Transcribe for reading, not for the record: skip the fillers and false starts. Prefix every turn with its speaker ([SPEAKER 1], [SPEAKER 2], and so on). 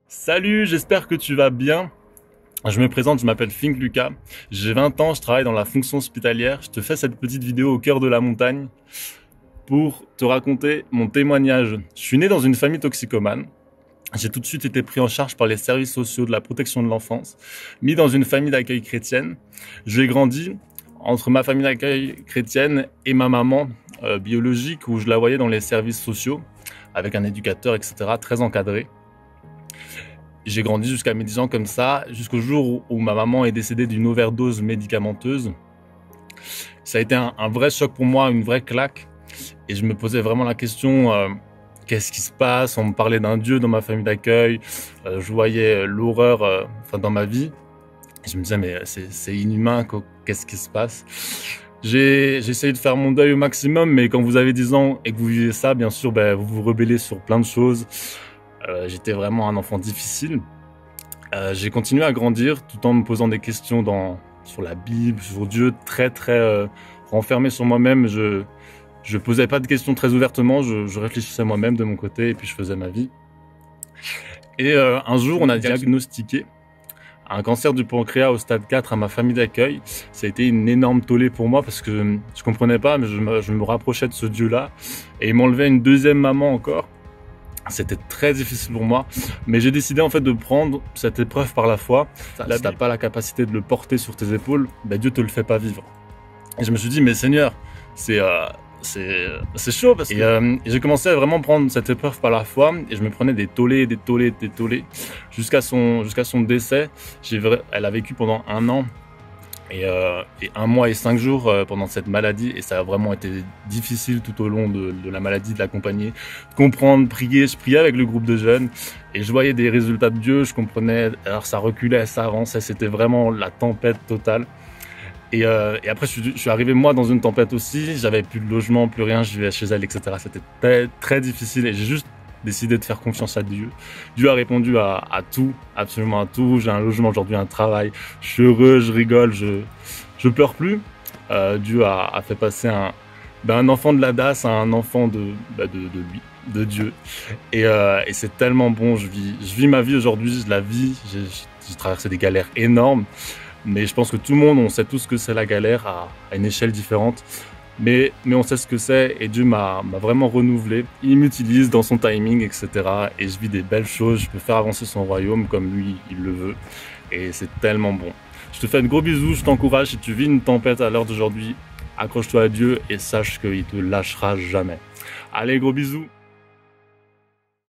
[SPEAKER 1] Salut, j'espère que tu vas bien. Je me présente, je m'appelle Fink Lucas, j'ai 20 ans, je travaille dans la fonction hospitalière. Je te fais cette petite vidéo au cœur de la montagne pour te raconter mon témoignage. Je suis né dans une famille toxicomane. J'ai tout de suite été pris en charge par les services sociaux de la protection de l'enfance, mis dans une famille d'accueil chrétienne. J'ai grandi entre ma famille d'accueil chrétienne et ma maman biologique, où je la voyais dans les services sociaux, avec un éducateur, etc., très encadré. J'ai grandi jusqu'à mes 10 ans comme ça, jusqu'au jour où ma maman est décédée d'une overdose médicamenteuse. Ça a été un vrai choc pour moi, une vraie claque. Et je me posais vraiment la question, qu'est-ce qui se passe? On me parlait d'un Dieu dans ma famille d'accueil. Je voyais l'horreur dans ma vie. Et je me disais, mais c'est inhumain, qu'est-ce qui se passe? J'ai essayé de faire mon deuil au maximum, mais quand vous avez 10 ans et que vous vivez ça, bien sûr, vous vous rebellez sur plein de choses. J'étais vraiment un enfant difficile. J'ai continué à grandir tout en me posant des questions sur la Bible, sur Dieu, très renfermé sur moi-même. Je posais pas de questions très ouvertement, je réfléchissais moi-même de mon côté et puis je faisais ma vie. Et un jour, on a diagnostiqué un cancer du pancréas au stade 4 à ma famille d'accueil. Ça a été une énorme tollée pour moi parce que je comprenais pas, mais je me rapprochais de ce Dieu-là et il m'enlevait une deuxième maman encore. C'était très difficile pour moi, mais j'ai décidé en fait de prendre cette épreuve par la foi. Là, t'as pas la capacité de le porter sur tes épaules, Dieu te le fait pas vivre. Et je me suis dit, mais Seigneur, c'est chaud parce que... Et j'ai commencé à vraiment prendre cette épreuve par la foi, et je me prenais des tollés, jusqu'à son décès. Elle a vécu pendant 1 an. Et 1 mois et 5 jours pendant cette maladie, et ça a vraiment été difficile tout au long de la maladie de l'accompagner, de comprendre, prier. Je priais avec le groupe de jeunes et je voyais des résultats de Dieu, je comprenais, alors ça reculait, ça avançait, c'était vraiment la tempête totale. Et après je suis arrivé moi dans une tempête aussi, j'avais plus de logement, plus rien, je vivais chez elle, etc. C'était très difficile et j'ai juste décidé de faire confiance à Dieu. Dieu a répondu à tout, absolument à tout. J'ai un logement aujourd'hui, un travail. Je suis heureux, je rigole, je pleure plus. Dieu a fait passer un enfant de la DAS à un enfant de lui, de Dieu. Et c'est tellement bon. Je vis ma vie aujourd'hui, je la vis. J'ai traversé des galères énormes. Mais je pense que tout le monde, on sait tous ce que c'est la galère à une échelle différente. Mais on sait ce que c'est et Dieu m'a vraiment renouvelé. Il m'utilise dans son timing, etc. Et je vis des belles choses, je peux faire avancer son royaume comme lui, il le veut. Et c'est tellement bon. Je te fais de gros bisous, je t'encourage. Si tu vis une tempête à l'heure d'aujourd'hui, accroche-toi à Dieu et sache qu'il te lâchera jamais. Allez, gros bisous.